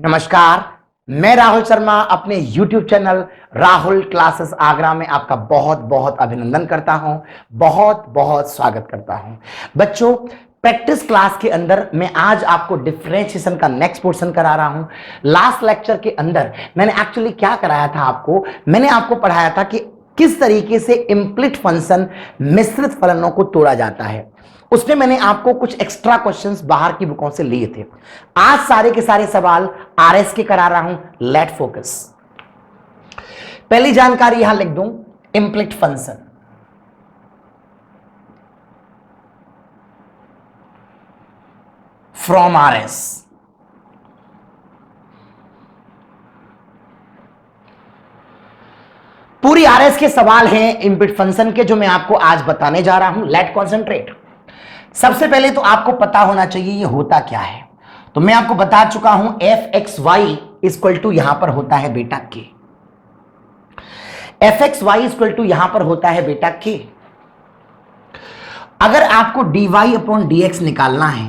नमस्कार, मैं राहुल शर्मा अपने YouTube channel Rahul classes Agra में आपका बहुत बहुत अभिनंदन करता हूं, बहुत बहुत स्वागत करता हूं। बच्चों, प्रैक्टिस क्लास के अंदर मैं आज आपको डिफरेंशिएशन का नेक्स्ट पोर्शन करा रहा हूं। लास्ट लेक्चर के अंदर मैंने एक्चुअली क्या कराया था मैंने आपको पढ़ाया था कि किस तरीके से इम्प्लिट फंक्शन मिश्रित फलनों को तोड़ा जाता है। उसमें मैंने आपको कुछ एक्स्ट्रा क्वेश्चंस बाहर की बुकों से लिए थे। आज सारे के सारे सवाल आरएस के करा रहा हूं। Let focus. पहली जानकारी यहां लिख दूं, इम्प्लिट फंक्शन। From RS. पूरी आरएस के सवाल हैं इम्प्लिट फंक्शन के, जो मैं आपको आज बताने जा रहा हूं। Let concentrate. सबसे पहले तो आपको पता होना चाहिए ये होता क्या है। तो मैं आपको बता चुका हूं f x y equal to यहां पर होता है बेटा के। F x y equal to यहां पर होता है बेटा के। अगर आपको dy अपॉन dx निकालना है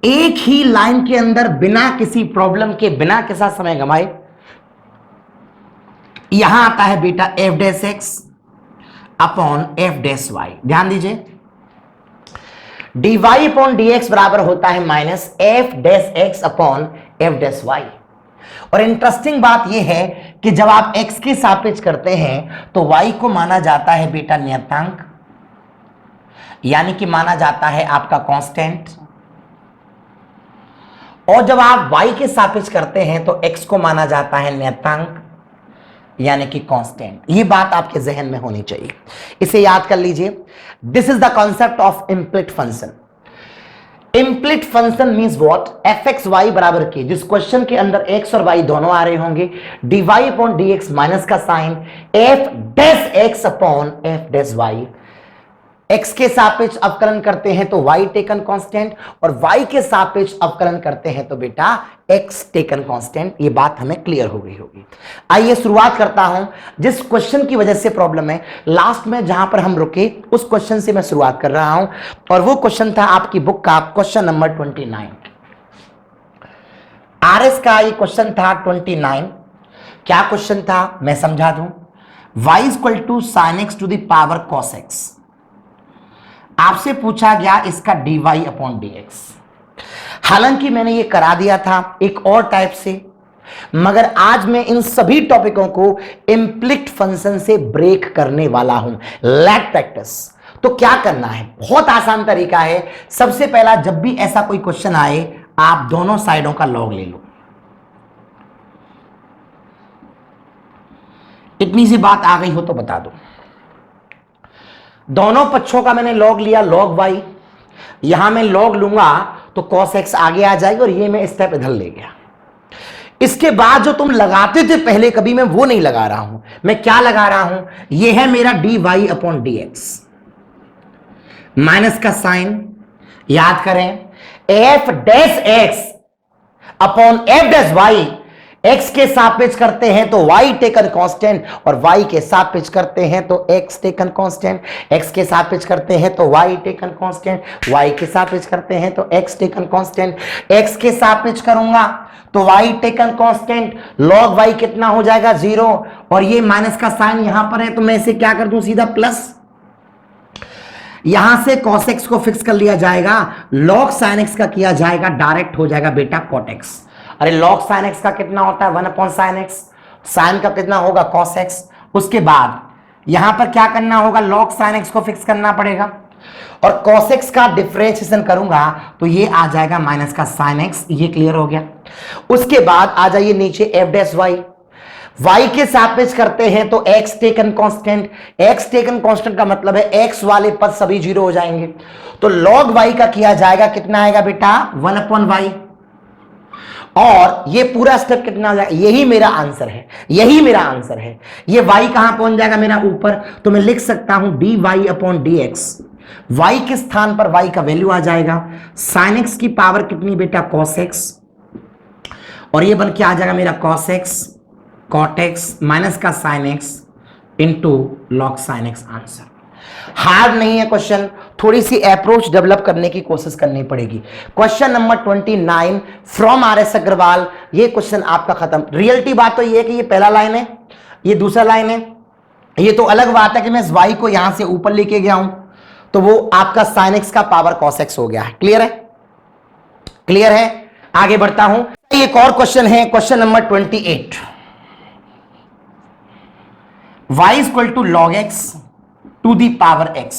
एक ही लाइन के अंदर बिना किसी प्रॉब्लम के, बिना के साथ समय गंवाए, यहां आता है बेटा f dash x upon f dash y. ध्यान दीजिए, dy अपॉन dx बराबर होता है minus f dash x upon f dash y. और इंटरेस्टिंग बात यह है कि जब आप x के सापेक्ष करते हैं तो y को माना जाता है बेटा नियतांक, यानी कि माना जाता है आपका कांस्टेंट। और जब आप y के सापेक्ष करते हैं तो x को माना जाता है नियतांक, यानी कि कांस्टेंट। ये बात आपके जहन में होनी चाहिए, इसे याद कर लीजिए। This is the concept of implicit function. Implicit function means what? F x y बराबर के, जिस क्वेश्चन के अंदर x और y दोनों आ रहे होंगे, dy अपॉन dx माइनस का sign f dash x upon f dash y. x के सापेक्ष अवकलन करते हैं तो y टेकन कांस्टेंट, और y के सापेक्ष अवकलन करते हैं तो बेटा x टेकन कांस्टेंट। ये बात हमें क्लियर हो गई होगी। आइए शुरुआत करता हूं जिस क्वेश्चन की वजह से प्रॉब्लम है। लास्ट में जहां पर हम रुके उस क्वेश्चन से मैं शुरुआत कर रहा हूं, और वो क्वेश्चन था आपकी बुक का क्वेश्चन नंबर 29। आरएस का ये क्वेश्चन था 29। क्या क्वेश्चन था मैं समझा दूं। y equal to sine x to the power cos x. आपसे पूछा गया इसका dy अपॉन dx। हालांकि मैंने ये करा दिया था एक और टाइप से, मगर आज मैं इन सभी टॉपिकों को इम्प्लिट फंक्शन से ब्रेक करने वाला हूं। Let practice. तो क्या करना है, बहुत आसान तरीका है। सबसे पहला, जब भी ऐसा कोई क्वेश्चन आए आप दोनों साइडों का लॉग ले लो। इतनी सी बात आ गई हो तो बता दो। दोनों पक्षों का मैंने लॉग लिया, लॉग वाई। यहां मैं लॉग लूंगा तो कॉस एक्स आगे आ जाएगी, और ये मैं स्टेप इधर ले गया। इसके बाद जो तुम लगाते थे पहले, कभी मैं वो नहीं लगा रहा हूं। मैं क्या लगा रहा हूं, ये है मेरा dy अपॉन dx माइनस का साइन। याद करें, f dash x upon f dash y. x के सापेक्ष करते हैं तो y टेकन कांस्टेंट, और y के सापेक्ष करते हैं तो x टेकन कांस्टेंट। x के सापेक्ष करते हैं तो y टेकन कांस्टेंट, y के सापेक्ष करते हैं तो x टेकन कांस्टेंट। x के सापेक्ष करूंगा तो y taken constant, log y कितना हो जाएगा 0, और ये माइनस का साइन यहां पर है तो मैं इसे क्या कर दूं, सीधा प्लस। यहां से cos x को फिक्स कर लिया जाएगा, log sin x का किया जाएगा, डायरेक्ट हो जाएगा बेटा cot x। अरे log sin x का कितना होता है 1 अपॉन sin x, sin का कितना होगा cos x। उसके बाद यहां पर क्या करना होगा, log sin x को फिक्स करना पड़ेगा, और cos x का डिफरेंशिएशन करूंगा तो ये आ जाएगा माइनस का sin x। ये क्लियर हो गया। उसके बाद आ जाइए नीचे f डैश y। y के सापेक्ष करते हैं तो x taken constant. x taken constant का मतलब है x वाले पद सभी जीरो हो जाएंगे, तो log y का किया जाएगा, कितना आएगा बेटा 1 अपॉन y। और ये पूरा स्टेप कितना हो जाएगा, यही मेरा आंसर है, यही मेरा आंसर है। ये y कहां पहुंच जाएगा मेरा ऊपर, तो मैं लिख सकता हूं dy अपॉन dx। y के स्थान पर y का वैल्यू आ जाएगा, sin x की पावर कितनी बेटा cos x, और ये बन के आ जाएगा मेरा cos x cot x minus का sin x into log sin x answer. Hard नहीं है क्वेश्चन, थोड़ी सी अप्रोच डेवलप करने की कोशिश करनी पड़ेगी। Question number 29 from R S Agarwal, ये क्वेश्चन आपका खत्म। रियलिटी बात तो ये है कि ये पहला लाइन है, ये दूसरा लाइन है। ये तो अलग बात है कि मैं इस y को यहां से ऊपर लेके गया हूं, तो वो आपका sin x का पावर cos x हो गया है। क्लियर है? क्लियर है? आगे बढ़ता हूं। एक और क्वेश्चन है, question number 28। y equal to log x to the power x।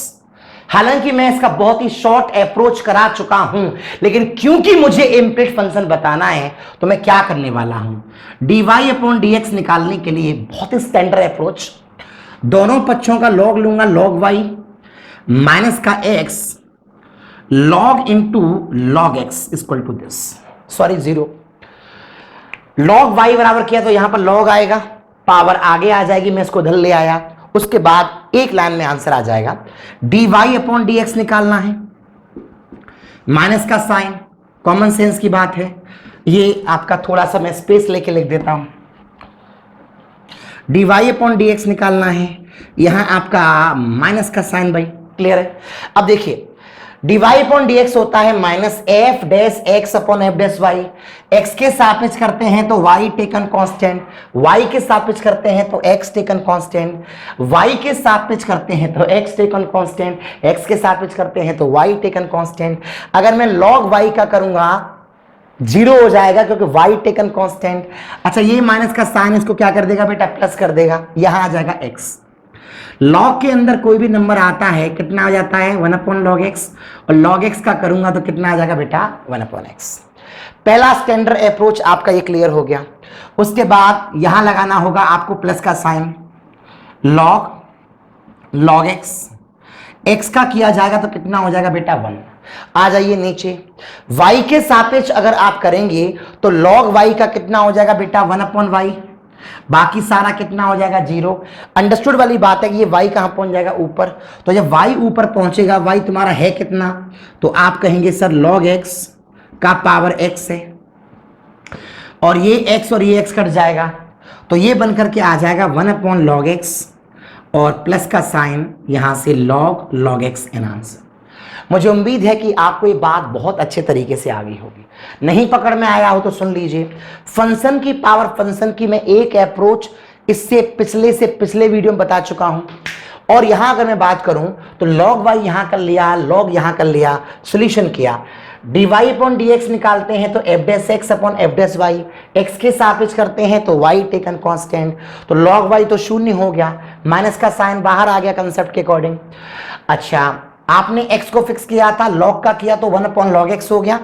हालांकि मैं इसका बहुत ही शॉर्ट अप्रोच करा चुका हूं, लेकिन क्योंकि मुझे इम्प्लिट फंक्शन बताना है तो मैं क्या करने वाला हूं, dy अपॉन dx निकालने के लिए बहुत ही स्टैंडर्ड अप्रोच, दोनों पक्षों का लॉग लूंगा, लॉग y माइनस का x log into log x equal to this, sorry 0। Log y बराबर किया तो यहां पर लॉग आएगा, पावर आगे आ जाएगी, मैं इसको इधर ले आया, उसके बाद एक लाइन में आंसर आ जाएगा। dy अपॉन dx निकालना है, माइनस का साइन, कॉमन सेंस की बात है, ये आपका थोड़ा सा मैं स्पेस लेके लिख देता हूं। dy अपॉन dx निकालना है, यहां आपका माइनस का साइन भाई। क्लियर है? अब देखिए dy अपॉन dx होता है minus f dash x upon f dash y. X के सापेक्ष करते हैं तो y टेकन कांस्टेंट, y के सापेक्ष करते हैं तो x टेकन कांस्टेंट, y के सापेक्ष करते हैं तो x टेकन कांस्टेंट, x के सापेक्ष करते हैं तो y टेकन कांस्टेंट। अगर मैं log y का करूंगा 0 हो जाएगा क्योंकि y टेकन कांस्टेंट। अच्छा, ये माइनस का साइन इसको क्या कर देगा बेटा, प्लस कर देगा, यहां आ जाएगा x। लॉग के अंदर कोई भी नंबर आता है कितना आ जाता है 1 अपॉन लॉग एक्स, और लॉग एक्स का करूंगा तो कितना आ जाएगा बेटा 1 अपॉन एक्स। पहला स्टैंडर्ड अप्रोच आपका ये क्लियर हो गया। उसके बाद यहां लगाना होगा आपको प्लस का साइन, लॉग एक्स, एक्स का किया जाएगा तो कितना हो जाएगा बेटा 1। आ जाइए नीचे, y के सापेक्ष अगर आप करेंगे तो log y का कितना हो जाएगा बेटा 1 अपॉन वाई, बाकी सारा कितना हो जाएगा 0। अंडरस्टूड वाली बात है कि ये y कहां पहुंच जाएगा ऊपर, तो जब y ऊपर पहुंचेगा, y तुम्हारा है कितना, तो आप कहेंगे सर log x का पावर x है, और ये x और ये x कट जाएगा, तो ये बनकर के आ जाएगा 1 अपॉन लॉग एक्स और प्लस का साइन यहां से log x एन आंसर। मुझे उम्मीद है कि आपको ये बात बहुत अच्छे तरीके से आ गई होगी। नहीं पकड़ में आया हो तो सुन लीजिए, फंक्शन की पावर फंक्शन की मैं एक अप्रोच इससे पिछले वीडियो में बता चुका हूं। और यहां अगर मैं बात करूं तो log y यहां कर लिया, log यहां कर लिया, सॉल्यूशन किया। dy अपॉन dx निकालते हैं तो f dash x upon f dash y, x के सापेक्ष करते हैं तो y टेकन कांस्टेंट, तो log y तो 0 हो गया, माइनस का साइन बाहर आ गया कंसेप्ट के अकॉर्डिंग। अच्छा, आपने x को फिक्स किया था, log का किया तो 1 अपॉन log x हो गया,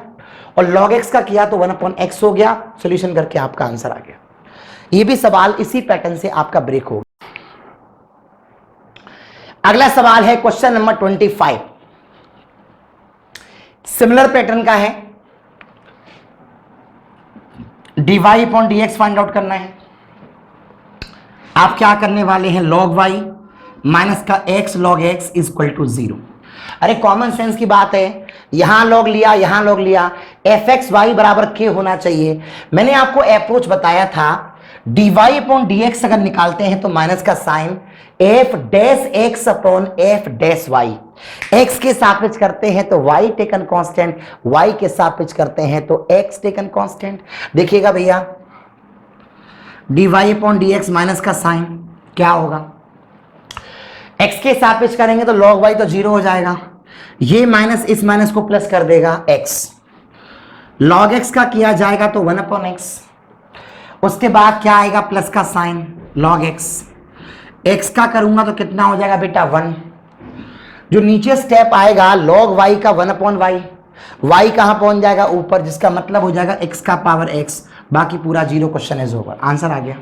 और log x का किया तो 1 अपॉन x हो गया, सॉल्यूशन करके आपका आंसर आ गया। ये भी सवाल इसी पैटर्न से आपका ब्रेक होगा। अगला सवाल है क्वेश्चन नंबर 25, सिमिलर पैटर्न का है। dy upon dx find out करना है। आप क्या करने वाले हैं, log y माइनस का x log x is equal to 0। अरे कॉमन सेंस की बात है, यहां लॉग लिया, यहां लॉग लिया, एफ एक्स वाई बराबर के होना चाहिए। मैंने आपको अप्रोच बताया था, dy अपॉन dx अगर निकालते हैं तो माइनस का sign f dash x upon f dash y, x के सापेक्ष करते हैं तो y टेकन कांस्टेंट, y के सापेक्ष करते हैं तो x टेकन कांस्टेंट। देखिएगा भैया, dy अपॉन dx माइनस का साइन क्या होगा, x के सापेक्ष करेंगे तो log y तो 0 हो जाएगा, ये माइनस इस माइनस को प्लस कर देगा x, log x का किया जाएगा तो 1 अपॉन x, उसके बाद क्या आएगा प्लस का साइन log x, x का करूंगा तो कितना हो जाएगा बेटा 1, जो नीचे स्टेप आएगा log y का 1 अपॉन y, y कहां पहुंच जाएगा ऊपर, जिसका मतलब हो जाएगा x का पावर x, बाकी पूरा 0, क्वेश्चन इज ओवर। आंसर आ गया,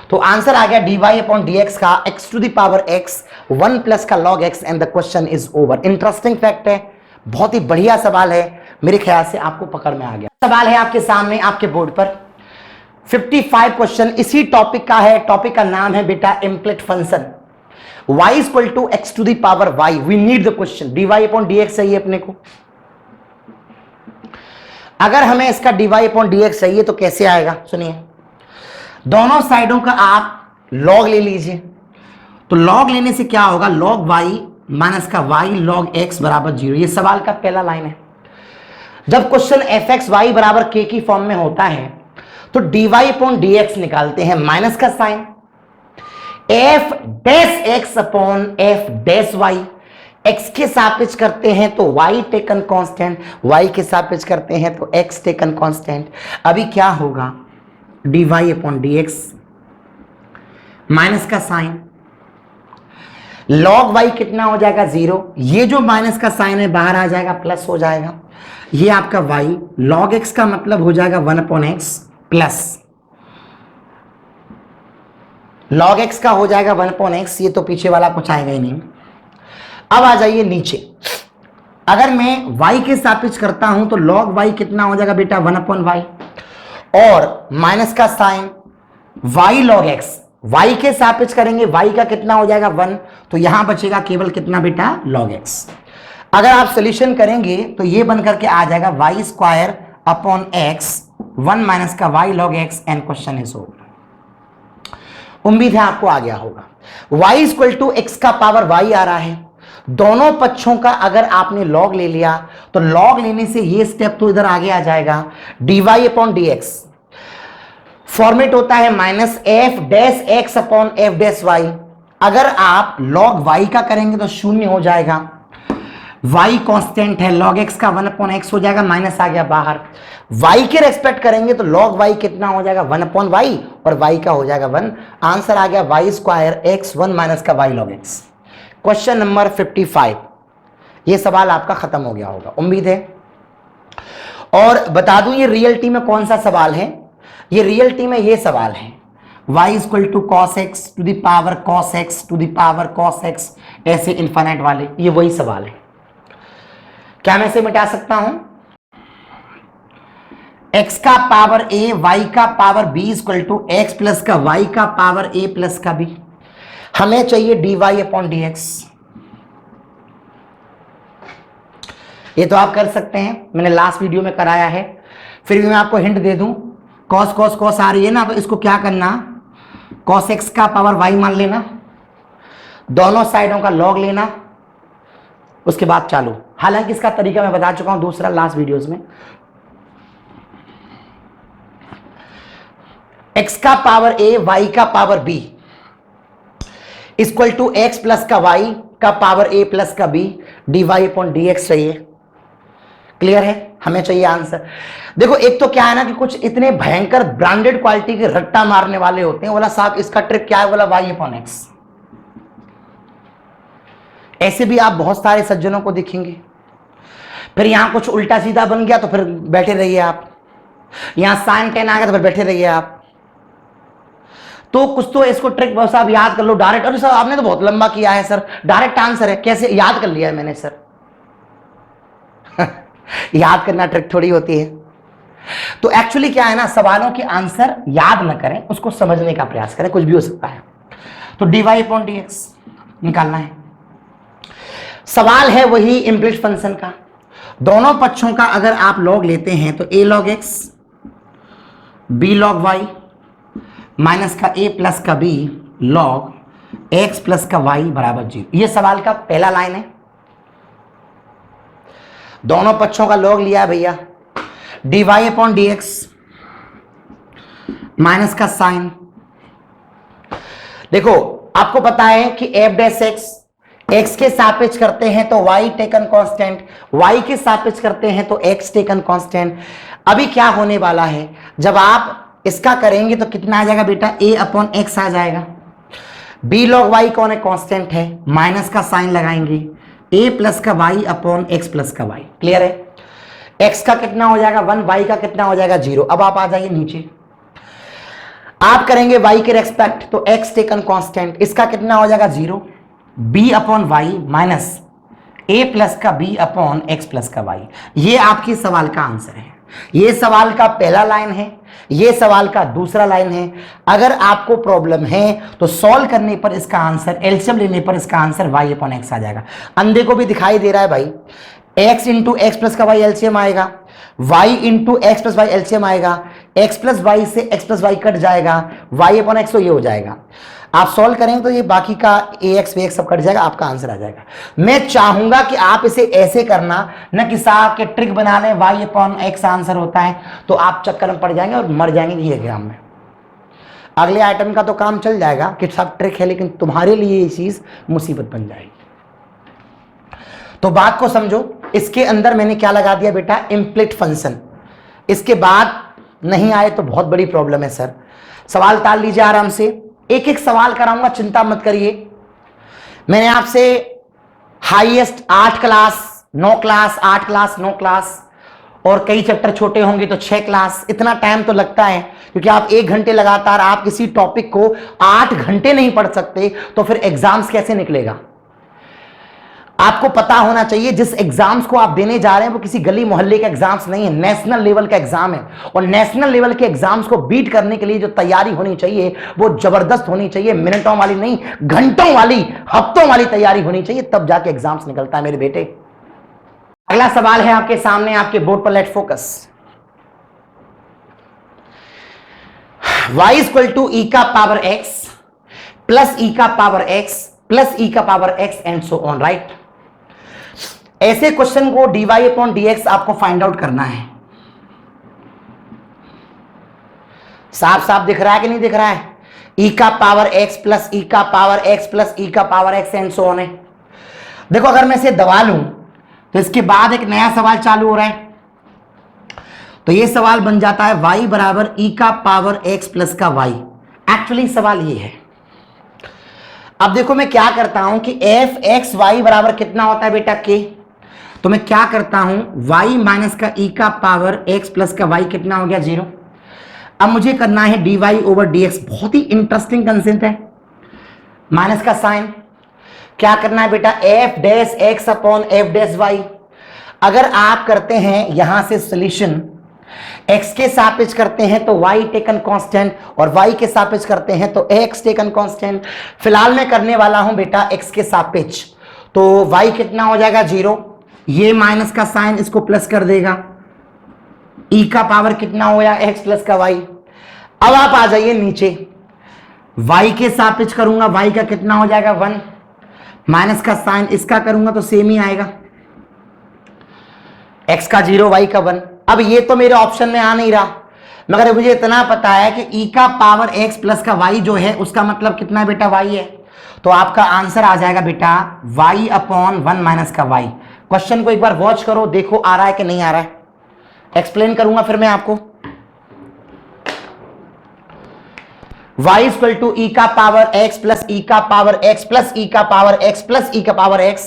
तो आंसर आ गया dy अपॉन dx का x to the power x 1 plus का log x and the question is over. Interesting fact है, बहुत ही बढ़िया सवाल है, मेरे ख्याल से आपको पकड़ में आ गया। सवाल है आपके सामने आपके बोर्ड पर 55 क्वेश्चन इसी टॉपिक का है। टॉपिक का नाम है बेटा implicit function, y is equal to x to the power y। We need the question, dy upon dx चाहिए अपने को। अगर हमें इसका dy अपॉन dx चाहिए तो कैसे आएगा, सुनिए, दोनों साइडों का आप log ले लीजिए, तो log लेने से क्या होगा, log y माइनस का वाई लॉग एक्स बराबर 0। ये सवाल का पहला लाइन है। जब क्वेश्चन एफ एक्स वाई बराबर के की फॉर्म में होता है तो dy अपॉन dx निकालते हैं, माइनस का sign f dash x upon f dash y. X के सापेक्ष करते हैं तो y टेकन कांस्टेंट, y के सापेक्ष करते हैं तो x टेकन कांस्टेंट। अभी क्या होगा, dy अपॉन dx माइनस का साइन log y कितना हो जाएगा 0। ये जो माइनस का साइन है बाहर आ जाएगा, प्लस हो जाएगा। ये आपका y log x का मतलब हो जाएगा 1 upon x plus log x का हो जाएगा 1 अपॉन एक्स। ये तो पीछे वाला कुछ आएगा ही नहीं। अब आ जाइए नीचे, अगर मैं y के सापेक्ष करता हूं तो log y कितना हो जाएगा बेटा 1 अपॉन वाई, और माइनस का sign y log x, y के सापेक्ष करेंगे y का कितना हो जाएगा 1, तो यहां बचेगा केवल कितना बेटा log x। अगर आप सोल्यूशन करेंगे तो ये बन करके आ जाएगा y square upon x 1 minus का y log x and question is over. उम्मीद है आपको आ गया होगा। y इक्वल टू एक्स का पावर y आ रहा है, दोनों पक्षों का अगर आपने log ले लिया तो log लेने से ये स्टेप तो इधर आगे आ जाएगा, dy अपॉन dx फॉर्मेट होता है minus f dash x upon f dash y. अगर आप log y का करेंगे तो शून्य हो जाएगा, y कांस्टेंट है, log x का 1 अपॉन एक्स हो जाएगा, माइनस आ गया बाहर। y के रेस्पेक्ट करेंगे तो log y कितना हो जाएगा 1 अपॉन वाई, और y का हो जाएगा 1। आंसर आ गया वाई स्क्वायर एक्स 1 माइनस का y log x। Question number 55, ये सवाल आपका खत्म हो गया होगा उम्मीद है। और बता दूं ये रियलिटी में कौन सा सवाल है, ये रियलिटी में ये सवाल है y equal to cos x to the power cos x to the power cos x, ऐसे इनफाइनाइट वाले, ये वही सवाल है। क्या मैं इसे मिटा सकता हूं, x का पावर a y का power b equal to x plus का y का पावर a प्लस का b। हमें चाहिए dy अपॉन dx। ये तो आप कर सकते हैं, मैंने लास्ट वीडियो में कराया है, फिर भी मैं आपको हिंट दे दूं। कॉस कॉस कॉस आ रही है ना, अब इसको क्या करना, कॉस एक्स का पावर y मान लेना, दोनों साइडों का log लेना, उसके बाद चालू। हालांकि इसका तरीका मैं बता चुका हूं दूसरा लास्ट वीडियोस में। x का पावर a y का power b equal to x plus का y का पावर a प्लस का b, dy अपॉन dx चाहिए। क्लियर है, हमें चाहिए आंसर। देखो एक तो क्या है ना कि कुछ इतने भयंकर ब्रांडेड क्वालिटी के रट्टा मारने वाले होते हैं, बोला साहब इसका ट्रिक क्या है, बोला y अपॉन एक्स। ऐसे भी आप बहुत सारे सज्जनों को दिखेंगे। फिर यहां कुछ उल्टा सीधा बन गया तो फिर बैठे रहिए आप, यहां साइन टेन आ गया तो फिर बैठे रहिए आप। तो कुछ तो इसको ट्रिक बस आप याद कर लो डायरेक्ट। अरे सर आपने तो बहुत लंबा किया है सर, डायरेक्ट आंसर है, कैसे याद कर लिया है मैंने सर। याद करना ट्रिक थोड़ी होती है। तो एक्चुअली क्या है ना, सवालों के आंसर याद न करें, उसको समझने का प्रयास करें, कुछ भी हो सकता है। तो dy अपॉन dx निकालना है। सवाल है वही इम्प्लिसिट फंक्शन का, दोनों पक्षों का अगर आप log लेते हैं तो a log x b log y minus का a प्लस का b log x प्लस का y बराबर 0। ये सवाल का पहला लाइन है। दोनों पक्षों का log लिया है भैया, dy अपॉन dx माइनस का साइन। देखो आपको पता है कि f डैश x x के सापेक्ष करते हैं तो y टेकन कांस्टेंट, y के सापेक्ष करते हैं तो x टेकन कांस्टेंट। अभी क्या होने वाला है, जब आप इसका करेंगे तो कितना आ जाएगा बेटा, a अपॉन एक्स आ जाएगा। b log y कौन है, कांस्टेंट है, माइनस का साइन लगाएंगे, a प्लस का y अपॉन एक्स प्लस का y। क्लियर है, x का कितना हो जाएगा 1, y का कितना हो जाएगा 0। अब आप आ जाइए नीचे, आप करेंगे y के रेस्पेक्ट तो x टेकन कांस्टेंट, इसका कितना हो जाएगा 0, b upon y minus a plus का b अपॉन एक्स प्लस का y। ये आपके सवाल का आंसर है। ये सवाल का पहला लाइन है, ये सवाल का दूसरा लाइन है। अगर आपको प्रॉब्लम है तो सॉल्व करने पर इसका आंसर, एलसीएम लेने पर इसका आंसर y अपॉन एक्स आ जाएगा। अंधे को भी दिखाई दे रहा है भाई, x इंटू एक्स प्लस का y एलसीएम आएगा, y into x plus y LCM आएगा, x प्लस वाई से x प्लस वाई कट जाएगा, y अपॉन एक्स तो ये हो जाएगा। आप सॉल्व करेंगे तो ये बाकी का ax वे सब कट जाएगा, आपका आंसर आ जाएगा। मैं चाहूंगा कि आप इसे ऐसे करना, न कि साहब के ट्रिक बना लें y अपॉन एक्स आंसर होता है, तो आप चक्कर में पड़ जाएंगे और मर जाएंगे ये एग्जाम में। अगले आइटम का तो काम चल जाएगा कि सब ट्रिक है, लेकिन तुम्हारे लिए ये चीज मुसीबत बन जाएगी। तो बात को समझो, इसके अंदर मैंने क्या लगा दिया बेटा, इम्प्लिट फंक्शन। इसके बाद नहीं आए तो बहुत बड़ी प्रॉब्लम है सर। सवाल टाल लीजिए आराम से, एक एक सवाल कराऊंगा, चिंता मत करिए। मैंने आपसे highest 8 class 9 class 8 class 9 class और कई चैप्टर छोटे होंगे तो 6 क्लास, इतना टाइम तो लगता है, क्योंकि आप 1 घंटे लगातार आप किसी टॉपिक को 8 घंटे नहीं पढ़ सकते, तो फिर एग्जाम्स कैसे निकलेगा। आपको पता होना चाहिए जिस एग्जाम्स को आप देने जा रहे हैं वो किसी गली मोहल्ले का एग्जाम्स नहीं है, नेशनल लेवल का एग्जाम है। और नेशनल लेवल के एग्जाम्स को बीट करने के लिए जो तैयारी होनी चाहिए वो जबरदस्त होनी चाहिए, मिनटों वाली नहीं, घंटों वाली, हफ्तों वाली तैयारी होनी चाहिए, तब जाके एग्जाम्स निकलता है मेरे बेटे। अगला सवाल है आपके सामने, आपके बोर्ड पर, let focus. y equal to e का पावर x प्लस ई का पावर x प्लस ई का power x and so on, right. ऐसे क्वेश्चन को dy अपॉन dx आपको फाइंड आउट करना है। साफ साफ दिख रहा है कि नहीं दिख रहा है? ई का पावर x प्लस ई का पावर x प्लस ई का power x and so on है। देखो अगर मैं इसे दबा लूं तो इसके बाद एक नया सवाल चालू हो रहा है, तो ये सवाल बन जाता है y बराबर ई का पावर x प्लस का y। एक्चुअली सवाल ये है। अब देखो मैं क्या करता हूं कि एफ एक्स वाई बराबर कितना होता है बेटा k, तो मैं क्या करता हूं y माइनस का ई का पावर x प्लस का y कितना हो गया 0। अब मुझे करना है dy ओवर dx, बहुत ही इंटरेस्टिंग कंसेप्ट है। माइनस का साइन क्या करना है बेटा, f dash x upon f dash y. अगर आप करते हैं यहां से सोल्यूशन, x के सापेक्ष करते हैं तो y टेकन कांस्टेंट, और y के सापेक्ष करते हैं तो x टेकन कांस्टेंट। फिलहाल मैं करने वाला हूं बेटा x के सापेक्ष, तो y कितना हो जाएगा 0, ये माइनस का साइन इसको प्लस कर देगा, e का पावर कितना हो गया x प्लस का y। अब आप आ जाइए नीचे, y के सापेक्ष करूंगा, y का कितना हो जाएगा 1, माइनस का साइन इसका करूंगा तो सेम ही आएगा, x का 0 y का 1। अब ये तो मेरे ऑप्शन में आ नहीं रहा, मगर मुझे इतना पता है कि e का पावर x प्लस का y जो है उसका मतलब कितना है बेटा y है, तो आपका आंसर आ जाएगा बेटा y अपॉन 1 माइनस का y। क्वेश्चन को एक बार वॉच करो, देखो आ रहा है कि नहीं आ रहा है। एक्सप्लेन करूंगा फिर मैं आपको। y इक्वल टू ई का पावर x प्लस ई का पावर x प्लस ई का पावर x प्लस ई का पावर x।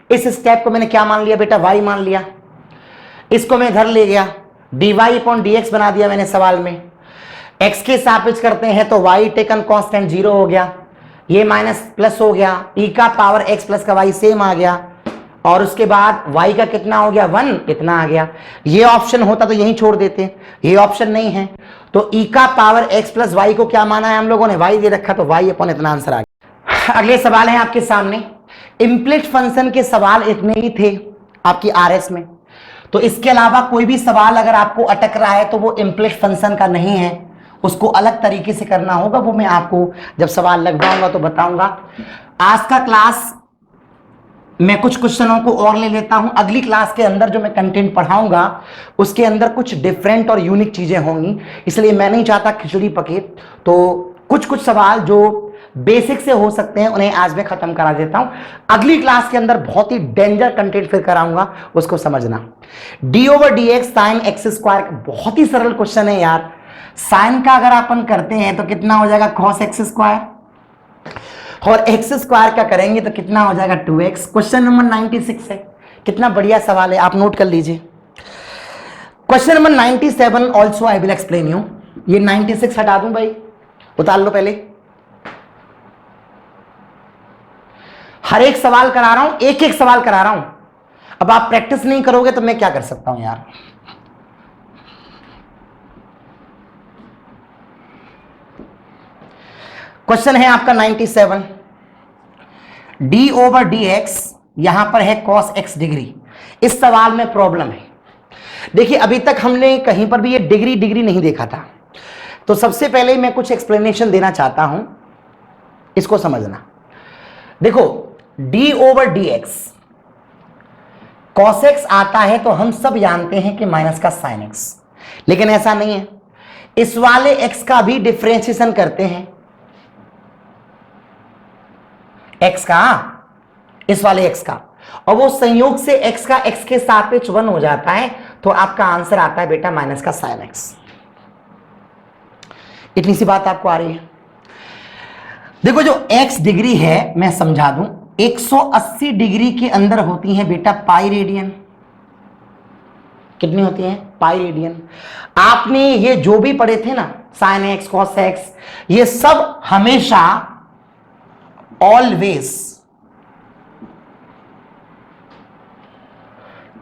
इस स्टेप को मैंने क्या मान लिया बेटा, y मान लिया। इसको मैं घर ले गया, dy अपॉन dx बना दिया मैंने सवाल में। x के सापेक्ष करते हैं तो y टेकन कांस्टेंट 0 हो गया, ये माइनस प्लस हो गया, e का पावर x प्लस का y सेम आ गया, और उसके बाद y का कितना हो गया 1, इतना आ गया। ये ऑप्शन होता तो यहीं छोड़ देते, ये ऑप्शन नहीं है, तो e का पावर x प्लस y को क्या माना है हम लोगों ने, y दे रखा तो y अपॉन इतना आंसर आ गया। अगले सवाल है आपके सामने, इम्प्लिट फंक्शन के सवाल इतने ही थे आपकी RS में, तो इसके अलावा कोई भी सवाल अगर आपको अटक रहा है तो वो इम्प्लिट फंक्शन का नहीं है, उसको अलग तरीके से करना होगा, वो मैं आपको जब सवाल लगवाऊंगा तो बताऊंगा। आज का क्लास मैं कुछ क्वेश्चनों को और ले लेता हूं, अगली क्लास के अंदर जो मैं कंटेंट पढ़ाऊंगा उसके अंदर कुछ डिफरेंट और यूनिक चीजें होंगी, इसलिए मैं नहीं चाहता खिचड़ी पके, तो कुछ सवाल जो बेसिक से हो सकते हैं उन्हें आज मैं खत्म करा देता हूं। अगली क्लास के अंदर बहुत ही डेंजर कंटेंट फिर कराऊंगा, उसको समझना। D over d x sine x square, बहुत ही सरल क्वेश्चन है यार। साइन का अगर अपन करते हैं तो कितना हो जाएगा कॉस एक्स स्क्वायर, और एक्स स्क्वायर का करेंगे तो कितना हो जाएगा 2x। क्वेश्चन नंबर 96 है, कितना बढ़िया सवाल है, आप नोट कर लीजिए। Question number 97 also I will explain you. ये 96 हटा दूं भाई, उतार लो पहले। हर एक सवाल करा रहा हूं, एक एक सवाल करा रहा हूं। अब आप प्रैक्टिस नहीं करोगे तो मैं क्या कर सकता हूं यार। क्वेश्चन है आपका 97, डी ओवर डी एक्स, यहां पर है cos x डिग्री। इस सवाल में प्रॉब्लम है, देखिए अभी तक हमने कहीं पर भी ये डिग्री नहीं देखा था, तो सबसे पहले मैं कुछ एक्सप्लेनेशन देना चाहता हूं, इसको समझना। देखो d over d x cos x आता है तो हम सब जानते हैं कि माइनस का sin x, लेकिन ऐसा नहीं है। इस वाले x का भी डिफरेंशिएशन करते हैं, x का, इस वाले x का, और वो संयोग से x का x के सापेक्ष 1 हो जाता है, तो आपका आंसर आता है बेटा माइनस का sin x। इतनी सी बात आपको आ रही है। देखो जो x डिग्री है, मैं समझा दूं, 180 डिग्री के अंदर होती है बेटा पाई रेडियन। कितनी होती है? Pi radian. आपने ये जो भी पढ़े थे ना, साइन एक्स, कॉस एक्स, ये सब हमेशा ऑलवेज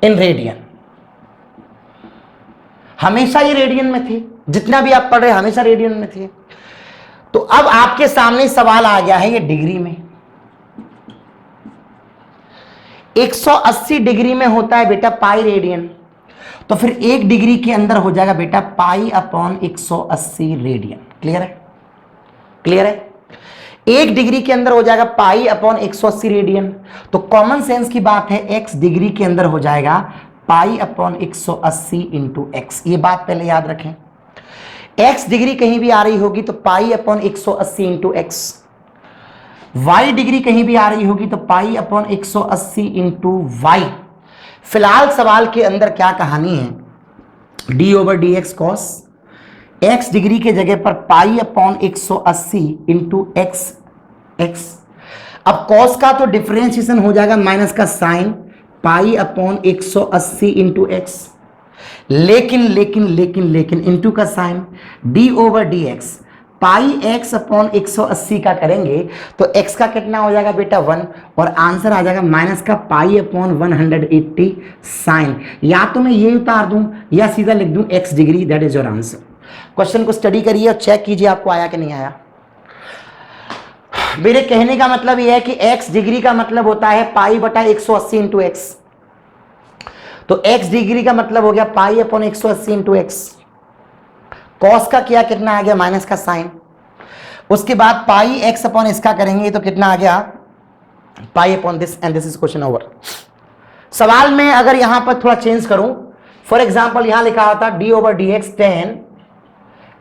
इन रेडियन, हमेशा ये रेडियन में थे। जितना भी आप पढ़ रहे हमेशा रेडियन में थे। तो अब आपके सामने सवाल आ गया है ये डिग्री में। 180 डिग्री में होता है बेटा पाई रेडियन, तो फिर 1 डिग्री के अंदर हो जाएगा बेटा पाई अपॉन 180 रेडियन। क्लियर है? क्लियर है? 1 डिग्री के अंदर हो जाएगा पाई अपॉन 180 रेडियन। तो कॉमन सेंस की बात है, x डिग्री के अंदर हो जाएगा पाई अपॉन 180 इंटू एक्स। ये बात पहले याद रखें। x डिग्री कहीं भी आ रही होगी तो पाई upon 180 into x, y degree कहीं भी आ रही होगी तो पाई अपॉन 180 इंटू वाई। फिलहाल सवाल के अंदर क्या कहानी है, d over d x cos, x degree के जगह पर पाई अपॉन 180 इंटू एक्स। अब कॉस का तो डिफरेंशिएशन हो जाएगा माइनस का sine pi upon 180 into x, लेकिन इंटू का sine d over d x, pi x upon 180 का करेंगे तो x का कितना हो जाएगा बेटा 1, और आंसर आ जाएगा माइनस का पाई अपॉन 180 साइन। या तो मैं ये उतार दूं या सीधा लिख दूं x degree, that is your answer. Question को स्टडी करिए और चेक कीजिए आपको आया कि नहीं आया। मेरे कहने का मतलब यह है कि x डिग्री का मतलब होता है पाई बटा 180 इंटू एक्स, तो x डिग्री का मतलब हो गया पाई अपॉन 180 इंटू एक्स। कॉस का किया कितना आ गया माइनस का साइन, उसके बाद पाई एक्स अपॉन इसका करेंगे तो कितना आ गया pi upon this, and this is question over. सवाल में अगर यहां पर थोड़ा चेंज करूं, फॉर एग्जांपल यहां लिखा होता D over d x ten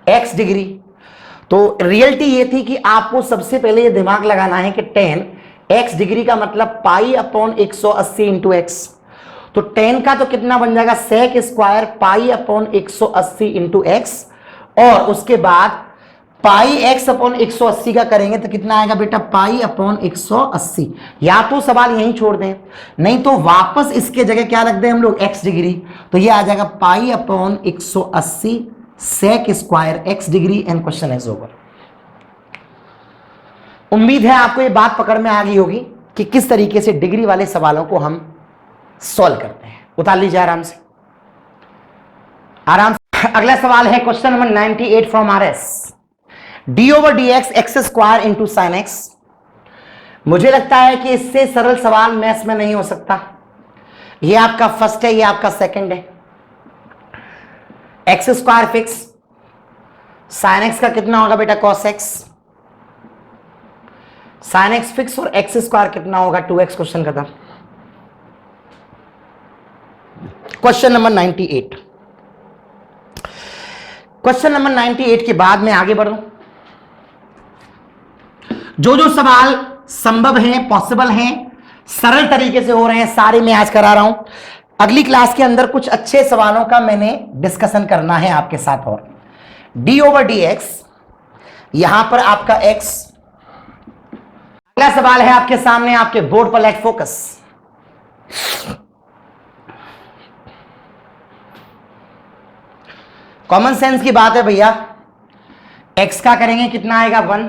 x degree, तो रियलिटी ये थी कि आपको सबसे पहले ये दिमाग लगाना है कि टेन एक्स डिग्री का मतलब पाई अपॉन 180 इंटू एक्स। तो टेन का तो कितना बन जाएगा sec square pi upon 180 into x, और उसके बाद पाई एक्स अपॉन 180 का करेंगे तो कितना आएगा बेटा पाई अपॉन 180। या तो सवाल यहीं छोड़ दें, नहीं तो वापस इसके जगह क्या रख दें हम लोग एक्स डिग्री, तो ये आ जाएगा pi upon 180 sec square x degree, and question is over. उम्मीद है आपको ये बात पकड़ में आ गई होगी कि किस तरीके से डिग्री वाले सवालों को हम सॉल्व करते हैं। उतार लीजिए आराम से, आराम से। अगला सवाल है question number 98 from RS, D over d x x square into sine x. मुझे लगता है कि इससे सरल सवाल मैथ्स में नहीं हो सकता। ये आपका फर्स्ट है, ये आपका सेकंड है। X square fix, sine x का कितना होगा बेटा cos x, sine x fix, और एक्स स्क्वायर कितना होगा 2x। क्वेश्चन खत्म। क्वेश्चन नंबर 98, क्वेश्चन नंबर 98 के बाद मैं आगे बढ़ूं। जो जो सवाल संभव हैं, पॉसिबल हैं, सरल तरीके से हो रहे हैं, सारे मैं आज करा रहा हूं। अगली क्लास के अंदर कुछ अच्छे सवालों का मैंने डिस्कशन करना है आपके साथ। और डी ओवर डी एक्स, यहां पर आपका x। अगला सवाल है आपके सामने, आपके बोर्ड पर, लेट फोकस। कॉमन सेंस की बात है भैया, x का करेंगे कितना आएगा 1,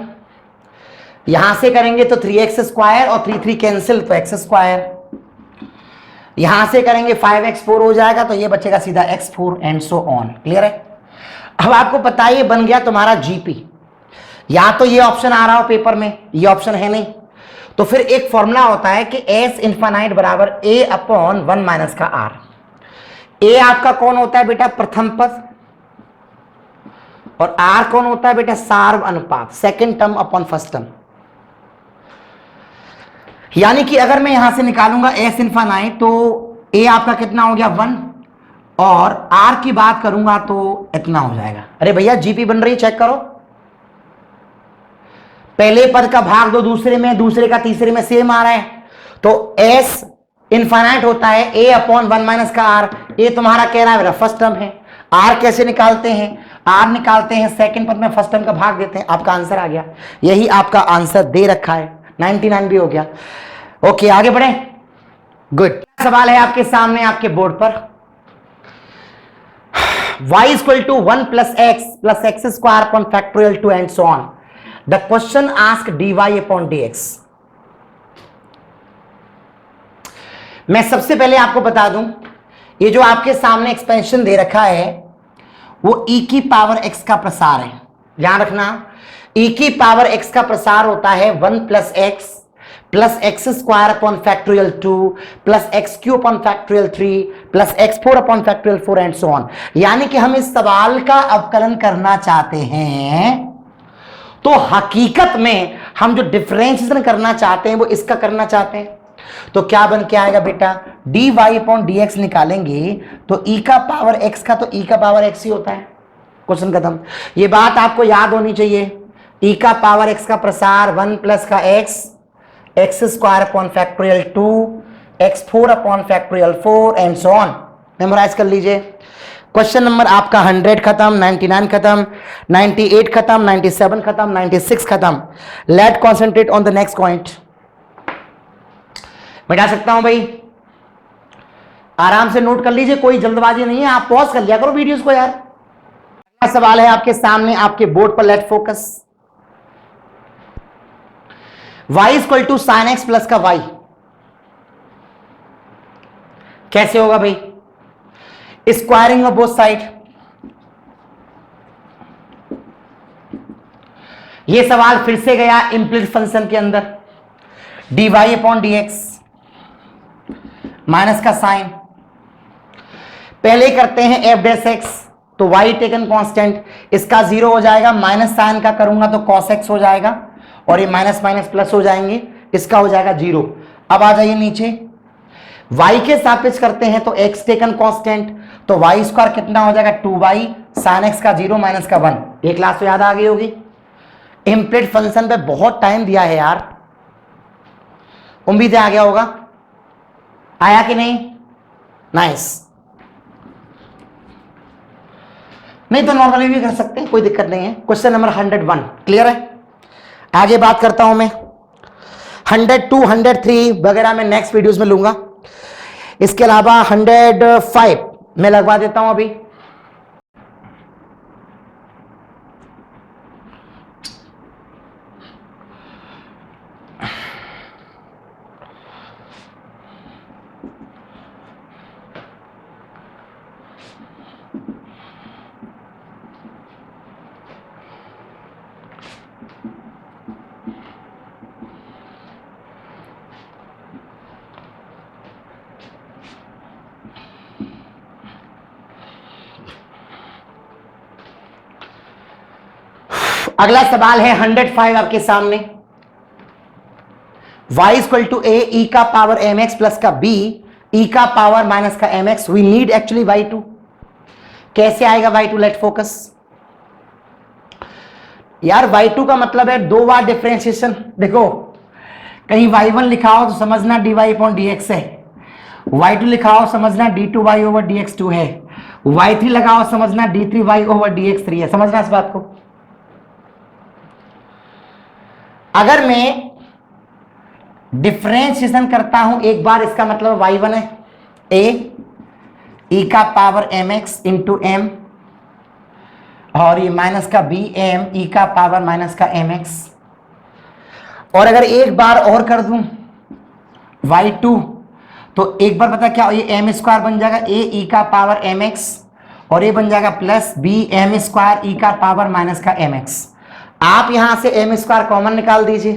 यहां से करेंगे तो 3x स्क्वायर और 3 3 कैंसिल तो x स्क्वायर, यहां से करेंगे 5x 4 हो जाएगा तो ये बचेगा सीधा x4 and so on. Clear है? अब आपको पता है ये बन गया तुम्हारा जीपी। या तो ये ऑप्शन आ रहा हो पेपर में, ये ऑप्शन है नहीं, तो फिर एक फॉर्मूला होता है कि s इंफिनाइट बराबर a अपॉन 1 माइनस का r। a आपका कौन होता है बेटा? प्रथम पद, और आर कौन होता है बेटा? सार्व अनुपात, second term upon first term. यानी कि अगर मैं यहां से निकालूंगा एस इनफाइनाइट तो ए आपका कितना हो गया 1, और आर की बात करूंगा तो इतना हो जाएगा। अरे भैया जीपी बन रही है, चेक करो। पहले पद का भाग दो दूसरे में, दूसरे का तीसरे में सेम आ रहा है, तो एस इनफाइनाइट होता है ए अपॉन 1 माइनस का आर। ए तुम्हारा कह रहा है मेरा फर्स्ट टर्म है। आर कैसे निकालते हैं? आर निकालते हैं सेकंड पद में फर्स्ट टर्म का भाग देते हैं। आपका आंसर आ गया, यही आपका आंसर दे रखा है, 99 भी हो गया। ओके आगे बढ़े, गुड। सवाल है आपके सामने आपके बोर्ड पर, y equal to 1 plus x square upon factorial 2 and so on. The question ask dy upon dx। मैं सबसे पहले आपको बता दूं, ये जो आपके सामने एक्सपेंशन दे रखा है वो e की पावर x का प्रसार है। ध्यान रखना, e की पावर x का प्रसार होता है 1 plus x square upon factorial 2 plus x cube upon factorial 3 plus x 4 upon factorial 4 and so on. यानी कि हम इस सवाल का अवकलन करना चाहते हैं, तो हकीकत में हम जो डिफरेंशिएशन करना चाहते हैं वो इसका करना चाहते हैं। तो क्या बन के आएगा बेटा? dy अपॉन dx निकालेंगे तो e का पावर x का, तो e का पावर x ही होता है। क्वेश्चन खत्म। ये बात आपको याद होनी चाहिए, e का पावर x का प्रसार 1 प्लस का x square upon factorial 2 x 4 upon factorial 4 and so on. Memorise कर लीजिए। क्वेश्चन नंबर आपका 100 खत्म, 99 खत्म, 98 खत्म, 97 खत्म, 96 खत्म। Let concentrate on the next point. मिटा सकता हूं भाई, आराम से नोट कर लीजिए, कोई जल्दबाजी नहीं है, आप पॉज कर लिया करो वीडियोस को यार। अगला सवाल है आपके सामने आपके बोर्ड पर, let focus. y equal to sine x plus का y कैसे होगा भाई? Squaring of both side. यह सवाल फिर से गया इम्प्लिसिट फंक्शन के अंदर, dy अपॉन dx माइनस का साइन। पहले करते हैं एफ डैश एक्स, तो y टेकन कांस्टेंट, इसका 0 हो जाएगा, माइनस साइन का करूंगा तो cos x हो जाएगा, और ये माइनस माइनस प्लस हो जाएंगे, इसका हो जाएगा 0। अब आ जाइए नीचे, y के सापेक्ष करते हैं तो x टेकन कांस्टेंट, तो y स्क्वायर कितना हो जाएगा 2y साइन x का 0 माइनस का 1। ये क्लास तो याद आ गई होगी। इम्प्लिसिट फंक्शन पे बहुत टाइम दिया है यार, उम्मीद है आ गया होगा। आया कि नहीं? नाइस। नहीं तो नॉर्मली भी कर सकते हैं, कोई दिक्कत नहीं है। क्वेश्चन नंबर 101 क्लियर है? आगे बात करता हूं मैं 102, 103 वगैरह मैं नेक्स्ट वीडियोस में लूंगा। इसके अलावा 105 मैं लगवा देता हूं अभी। अगला सवाल है 105 आपके सामने, y equal to a e का पावर एम एक्स प्लस का b ई का पावर माइनस का m x. We need actually y2। कैसे आएगा y2? लेट फोकस यार। y2 का मतलब है 2 बार डिफरेंशिएशन। देखो कहीं y1 लिखा हो तो समझना dy अपॉन dx है, y2 लिखा हो समझना d2y ओवर dx2 है, y3 लगाओ समझना d3y ओवर dx3 है। समझना इस बात को। अगर मैं डिफरेंशिएशन करता हूं एक बार, इसका मतलब y1 है a ई का power m x into m, और ये माइनस का बी एम ई का पावर माइनस का एम एक्स। और अगर एक बार और कर दूं y2 तो एक बार पता क्या, ये एम स्क्वायर बन जाएगा ए ई का पावर एम एक्स, और ये बन जाएगा प्लस बी एम स्क्वायर ई का पावर माइनस का एम एक्स। आप यहां से एम स्क्वायर कॉमन निकाल दीजिए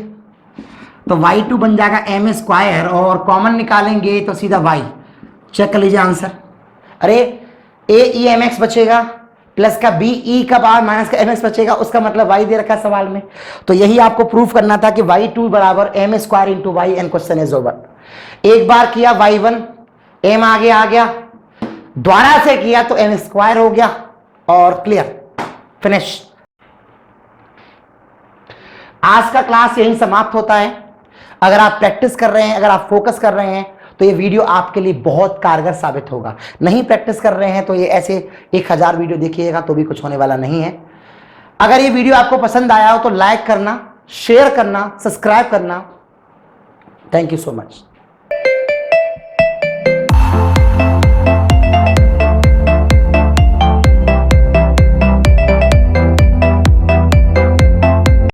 तो y2 बन जाएगा एम स्क्वायर, और कॉमन निकालेंगे तो सीधा y। चेक कर लीजिए आंसर। अरे ए ई एम एक्स बचेगा प्लस का बी ई का पावर माइनस का एम एक्स बचेगा, उसका मतलब वाई दे रखा है सवाल में। तो यही आपको प्रूफ करना था कि y2 बराबर m square into y and question is over. एक बार किया y1, एम आगे आ गया, दोबारा से किया तो एम स्क्वायर हो गया और क्लियर, फिनिश। आज का क्लास यहीं समाप्त होता है। अगर आप प्रैक्टिस कर रहे हैं, अगर आप फोकस कर रहे हैं तो ये वीडियो आपके लिए बहुत कारगर साबित होगा। नहीं प्रैक्टिस कर रहे हैं तो ये ऐसे 1000 वीडियो देखिएगा तो भी कुछ होने वाला नहीं है। अगर ये वीडियो आपको पसंद आया हो तो लाइक करना, शेयर करना, सब्सक्राइब करना। Thank you so much.